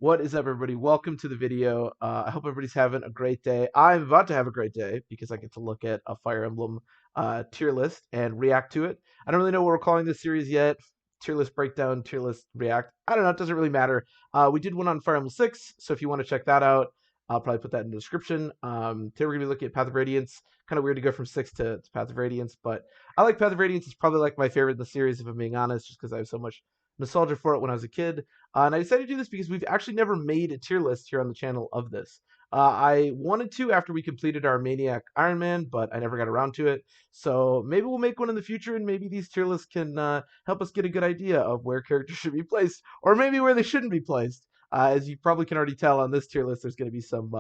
What is up, everybody? Welcome to the video. I hope everybody's having a great day. I'm about to have a great day because I get to look at a Fire Emblem tier list and react to it. I don't really know what we're calling this series yet. Tier list breakdown, tier list react. I don't know. It doesn't really matter. We did one on Fire Emblem 6, so if you want to check that out, I'll probably put that in the description. Today we're going to be looking at Path of Radiance. Kind of weird to go from 6 to Path of Radiance, but I like Path of Radiance. It's probably like my favorite in the series, if I'm being honest, just because I have so much nostalgia for it when I was a kid. And I decided to do this because we've actually never made a tier list here on the channel of this. I wanted to after we completed our Maniac Iron Man, but I never got around to it. So maybe we'll make one in the future, and maybe these tier lists can help us get a good idea of where characters should be placed, or maybe where they shouldn't be placed. As you probably can already tell on this tier list, there's going to be some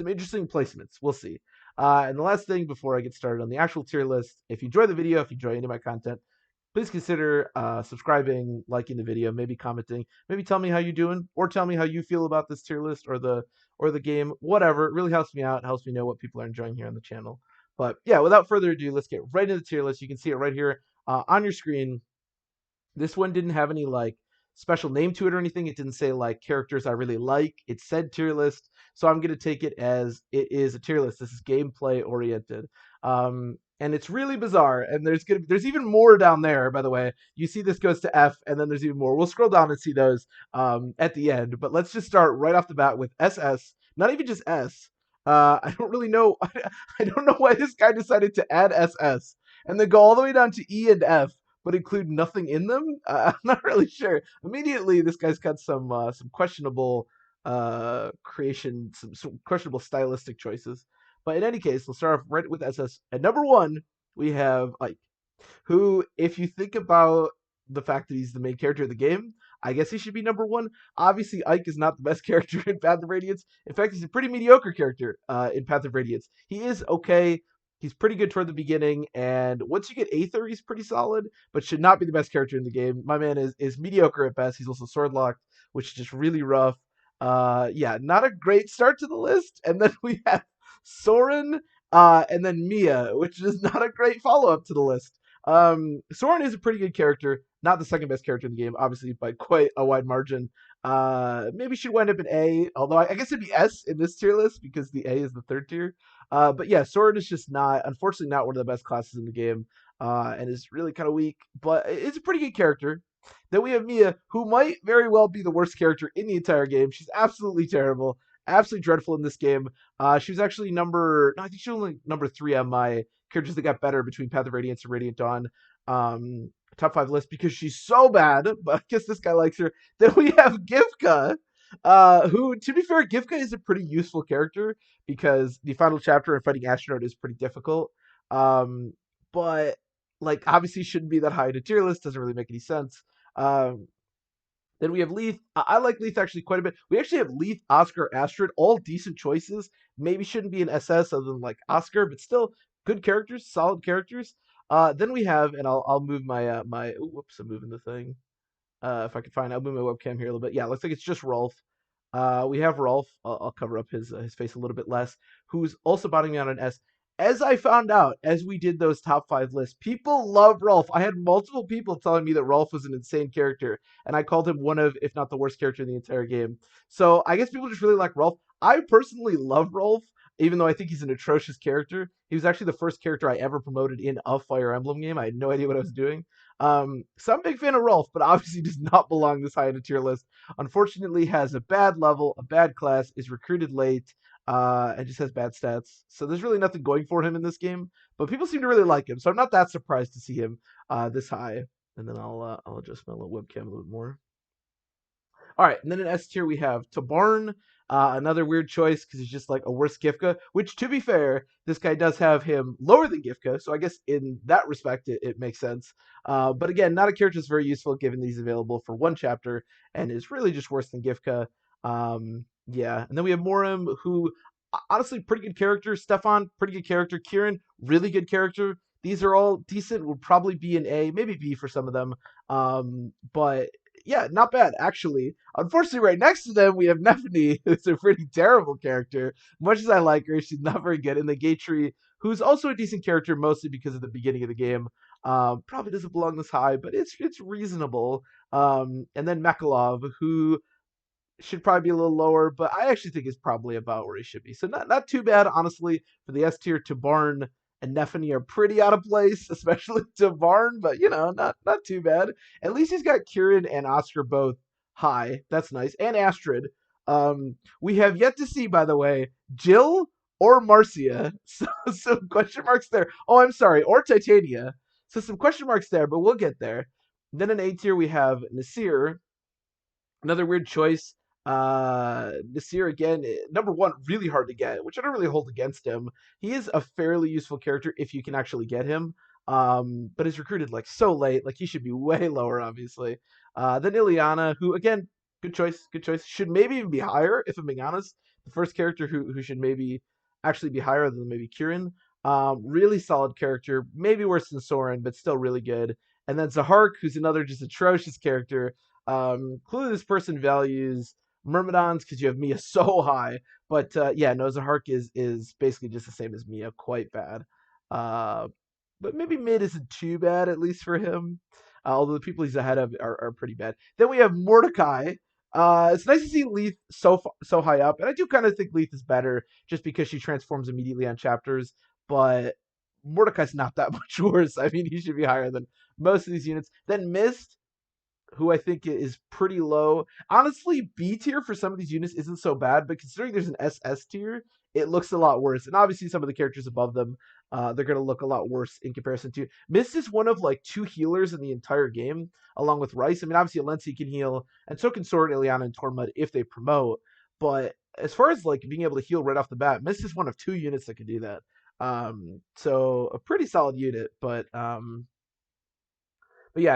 interesting placements. We'll see. And the last thing before I get started on the actual tier list, if you enjoy the video, if you enjoy any of my content, please consider subscribing, liking the video, maybe commenting, maybe tell me how you're doing, or tell me how you feel about this tier list or the game, whatever. It really helps me out, helps me know what people are enjoying here on the channel. But yeah, without further ado, let's get right into the tier list. You can see it right here on your screen. This one didn't have any like special name to it or anything. It didn't say like characters I really like. It said tier list, so I'm gonna take it as it is a tier list. This is gameplay oriented, and it's really bizarre. And there's even more down there. By the way, you see this goes to F, and then there's even more. We'll scroll down and see those at the end. But let's just start right off the bat with SS. Not even just S. I don't really know. I don't know why this guy decided to add SS and then go all the way down to E and F but include nothing in them. I'm not really sure. Immediately, this guy's got some questionable creation, some questionable stylistic choices. But in any case, we'll start off right with SS. At number one, we have Ike, who, if you think about the fact that he's the main character of the game, I guess he should be number one. Obviously, Ike is not the best character in Path of Radiance. In fact, he's a pretty mediocre character in Path of Radiance. He is okay. He's pretty good toward the beginning, and once you get Aether, he's pretty solid, but should not be the best character in the game. My man is mediocre at best. He's also sword locked, which is just really rough. Yeah, not a great start to the list. And then we have Soren, and then Mia, which is not a great follow up to the list. Soren is a pretty good character, not the second best character in the game, obviously by quite a wide margin. Maybe should wind up in A, although I guess it'd be S in this tier list because the A is the third tier. But yeah, Sword is just not, unfortunately, not one of the best classes in the game, and is really kind of weak. But it's a pretty good character. Then we have Mia, who might very well be the worst character in the entire game. She's absolutely terrible, absolutely dreadful in this game. She was actually no, I think she was only number 3 on my characters that got better between Path of Radiance and Radiant Dawn top 5 list because she's so bad. But I guess this guy likes her. Then we have Gifka, who, to be fair, Gifka is a pretty useful character because the final chapter in fighting Astronaut is pretty difficult. But like obviously shouldn't be that high in a tier list. Doesn't really make any sense. Um, then we have Leith. I like Leith actually quite a bit. We actually have Leith, Oscar, Astrid, all decent choices. Maybe shouldn't be an SS other than like Oscar, but still good characters, solid characters. Then we have, and I'll move my whoops, I'm moving the thing. If I could find, I'll move my webcam here a little bit. Yeah, looks like it's just Rolf. We have Rolf. I'll cover up his face a little bit less. Who's also bottoming out an S. As I found out as we did those top 5 lists, people love Rolf. I had multiple people telling me that Rolf was an insane character, and I called him one of, if not the worst character in the entire game. So I guess people just really like Rolf. I personally love Rolf, even though I think he's an atrocious character. He was actually the first character I ever promoted in a Fire Emblem game. I had no idea what I was doing. So I'm a big fan of Rolf, but obviously does not belong this high in a tier list. Unfortunately, has a bad level, a bad class, is recruited late, and just has bad stats. So there's really nothing going for him in this game. But people seem to really like him, so I'm not that surprised to see him this high. And then I'll adjust my little webcam a little bit more. All right, and then in S tier we have Tabarn, another weird choice because he's just like a worse Gifka. Which, to be fair, this guy does have him lower than Gifka, so I guess in that respect it makes sense. But again, not a character that's very useful given that he's available for one chapter and is really just worse than Gifka. Yeah, and then we have Morim, who honestly pretty good character. Stefan, pretty good character. Kieran, really good character. These are all decent. Would probably be an A, maybe B for some of them. But yeah, not bad actually. Unfortunately, right next to them we have Nephany, who's a pretty terrible character. Much as I like her, she's not very good. And the Gatry, who's also a decent character, mostly because of the beginning of the game. Probably doesn't belong this high, but it's reasonable. And then Mekalov, who should probably be a little lower, but I actually think is probably about where he should be. So not too bad, honestly, for the S tier. To Barn and Neffany are pretty out of place, especially to Barn, but not too bad. At least he's got Kieran and Oscar both high. That's nice. And Astrid. We have yet to see, by the way, Jill or Marcia. So some question marks there. Oh, I'm sorry, or Titania. So some question marks there, but we'll get there. Then in A tier we have Nasir, another weird choice. Nasir again, number one, really hard to get, which I don't really hold against him. He is a fairly useful character if you can actually get him. But is recruited like so late, like he should be way lower, obviously. Then Ileana, who again, good choice, good choice. Should maybe even be higher, if I'm being honest. The first character who should maybe actually be higher than maybe Kieran. Really solid character, maybe worse than Soren, but still really good. And then Zahark, who's another just atrocious character. Clearly this person values Myrmidons because you have Mia so high, but yeah, no, Zahark is basically just the same as Mia, quite bad. Uh, but maybe mid isn't too bad, at least for him. Although the people he's ahead of are pretty bad. Then we have Mordecai. It's nice to see Leith so high up, and I do kind of think Leith is better just because she transforms immediately on chapters. But Mordecai's not that much worse. I mean, he should be higher than most of these units. Then Mist, who I think is pretty low. Honestly, B tier for some of these units isn't so bad, but considering there's an SS tier, it looks a lot worse. And obviously, some of the characters above them, they're going to look a lot worse in comparison to. Mist is one of like 2 healers in the entire game, along with Rice. I mean, obviously, Alensi can heal, and so can Sword, Ileana, and Tormund if they promote. But as far as like being able to heal right off the bat, Mist is one of 2 units that can do that. So a pretty solid unit, but yeah,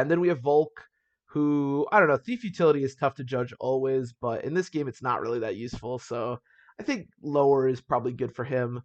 and then we have Volk, who I don't know. Thief utility is tough to judge always, but in this game, it's not really that useful. So I think lower is probably good for him.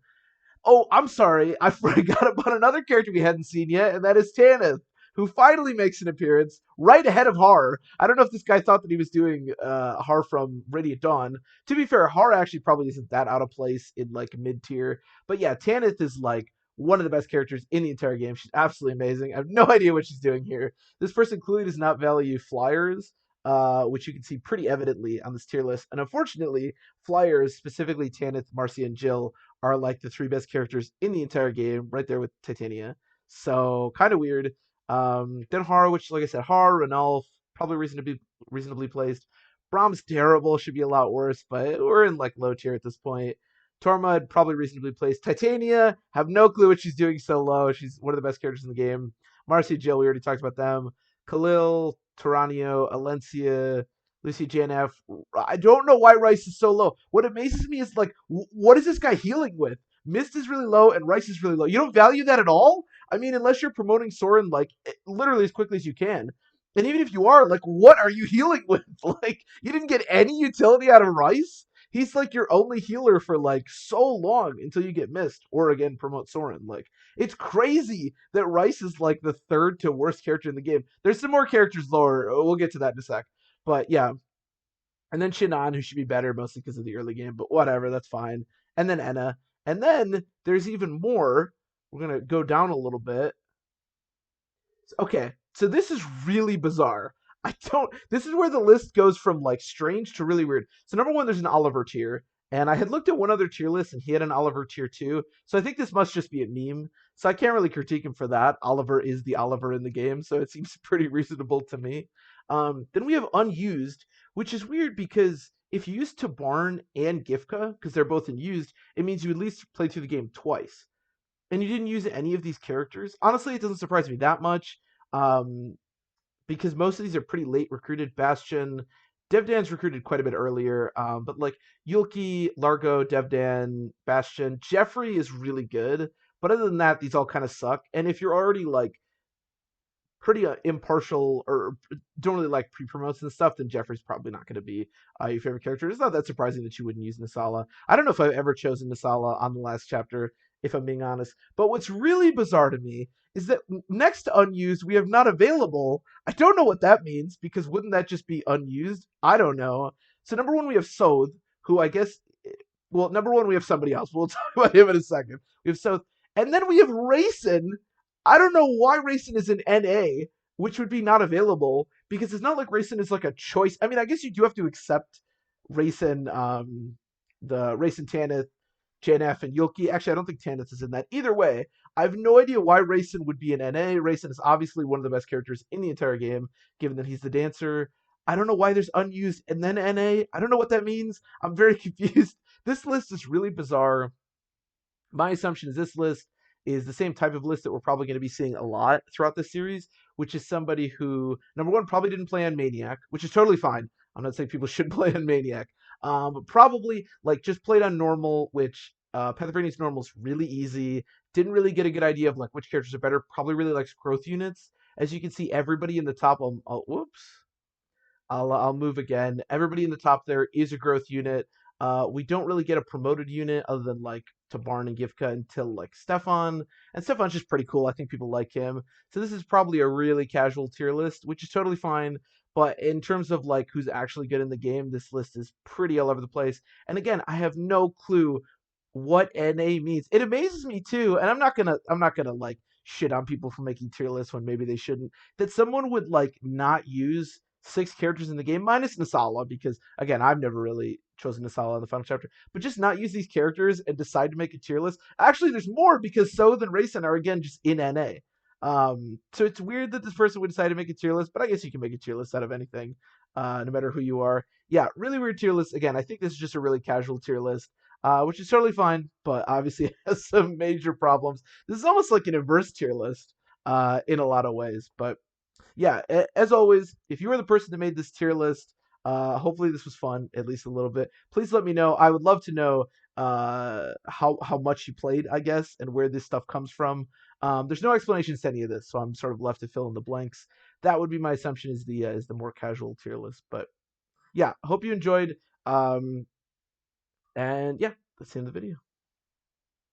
Oh, I'm sorry. I forgot about another character we hadn't seen yet, and that is Tanith, who finally makes an appearance right ahead of Har. I don't know if this guy thought that he was doing Har from Radiant Dawn. To be fair, Har actually probably isn't that out of place in like mid tier. But yeah, Tanith is like one of the best characters in the entire game. She's absolutely amazing. I have no idea what she's doing here. This person clearly does not value flyers, which you can see pretty evidently on this tier list. And unfortunately, flyers, specifically Tanith, Marcia, and Jill, are like the 3 best characters in the entire game, right there with Titania. So kind of weird. Then Har, which like I said, Har, Ranulf, probably reasonably placed. Brahm's terrible, should be a lot worse, but we're in like low tier at this point. Tormund, probably reasonably placed. Titania, have no clue what she's doing so low. She's one of the best characters in the game. Marcy, Jill, we already talked about them. Khalil, Taranio, Alencia, Lucy JNF. I don't know why Rice is so low. What amazes me is like, what is this guy healing with? Mist is really low and Rice is really low. You don't value that at all? I mean, unless you're promoting Soren like literally as quickly as you can. And even if you are, like, what are you healing with? Like, you didn't get any utility out of Rice? He's like your only healer for like so long until you get missed or again promote Soren. Like, it's crazy that Rice is like the 3rd to worst character in the game. There's some more characters lower. We'll get to that in a sec. But yeah. And then Shinan, who should be better mostly because of the early game, but whatever, that's fine. And then Enna. And then there's even more. We're going to go down a little bit. Okay, so this is really bizarre. This is where the list goes from like strange to really weird. So number 1, there's an Oliver tier, and I had looked at one other tier list, and he had an Oliver tier too. So I think this must just be a meme. So I can't really critique him for that. Oliver is the Oliver in the game, so it seems pretty reasonable to me. Then we have unused, which is weird because if you use Tabarn and Gifka, because they're both unused, it means you at least play through the game twice. And you didn't use any of these characters. Honestly, it doesn't surprise me that much. Because most of these are pretty late recruited. Bastion, Devdan's recruited quite a bit earlier, but like Yulki, Largo, Devdan, Bastion, Jeffrey is really good. But other than that, these all kind of suck. And if you're already like pretty impartial or don't really like pre-promotes and stuff, then Jeffrey's probably not going to be your favorite character. It's not that surprising that you wouldn't use Nasala. I don't know if I've ever chosen Nasala on the last chapter, if I'm being honest. But what's really bizarre to me is that next to unused, we have not available. I don't know what that means, because wouldn't that just be unused? I don't know. So number 1, we have Soth, who I guess, well, number 1, we have somebody else. We'll talk about him in a second. We have Soth. And then we have Reyson. I don't know why Reyson is in NA, which would be not available, because it's not like Reyson is like a choice. I mean, I guess you do have to accept Reyson, the Reyson Tanith, JNF, and Yulki. Actually, I don't think Tanith is in that. Either way, I have no idea why Reyson would be in NA. Reyson is obviously one of the best characters in the entire game, given that he's the dancer. I don't know why there's unused and then NA. I don't know what that means. I'm very confused. This list is really bizarre. My assumption is this list is the same type of list that we're probably going to be seeing a lot throughout this series, which is somebody who, number one, probably didn't play on Maniac, which is totally fine. I'm not saying people should play on Maniac, but probably like just played on normal, which Path of Radiance normal is really easy. Didn't really get a good idea of like which characters are better. Probably really likes growth units. As you can see, everybody in the top. Whoops. I'll move again. Everybody in the top there is a growth unit. We don't really get a promoted unit other than like Tabarn and Gifka until like Stefan, and Stefan's just pretty cool. I think people like him. So this is probably a really casual tier list, which is totally fine. But in terms of like who's actually good in the game, this list is pretty all over the place. And again, I have no clue what NA means. It amazes me too, and I'm not gonna like shit on people for making tier lists when maybe they shouldn't. That someone would like not use 6 characters in the game, minus Nasala, because again, I've never really chosen Nasala in the final chapter, but just not use these characters and decide to make a tier list. Actually, there's more because Soth and Reyson are again just in NA. So it's weird that this person would decide to make a tier list, but I guess you can make a tier list out of anything, no matter who you are. Yeah, really weird tier list. Again, I think this is just a really casual tier list, which is totally fine, but obviously has some major problems. This is almost like an inverse tier list in a lot of ways, but yeah, as always, if you were the person that made this tier list, hopefully this was fun, at least a little bit. Please let me know. I would love to know how much you played, I guess, and where this stuff comes from. There's no explanations to any of this, so I'm sort of left to fill in the blanks. That would be my assumption is the more casual tier list. But yeah, hope you enjoyed. And yeah, that's the end of the video.